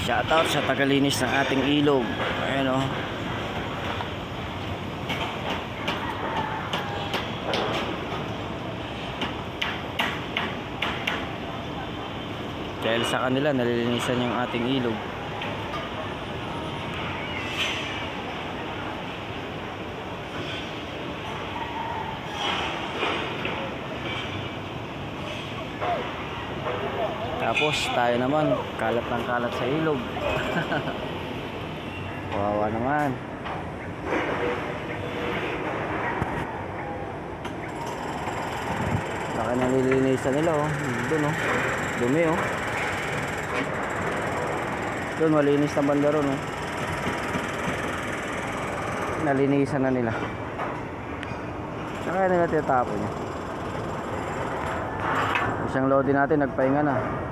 Shoutout sa tagalinis ng ating ilog. Ayan o. Dahil sa kanila nalilinisan yung ating ilog. Tapos tayo naman kalat ng kalat sa ilog. Kawawa naman. Baka nalilinisan nila oh. Doon oh. Dumi oh. Doon malinis na banda ron oh. Nalinisan na nila. Saka nila tinatapon niya. Isang loading natin nagpahinga na.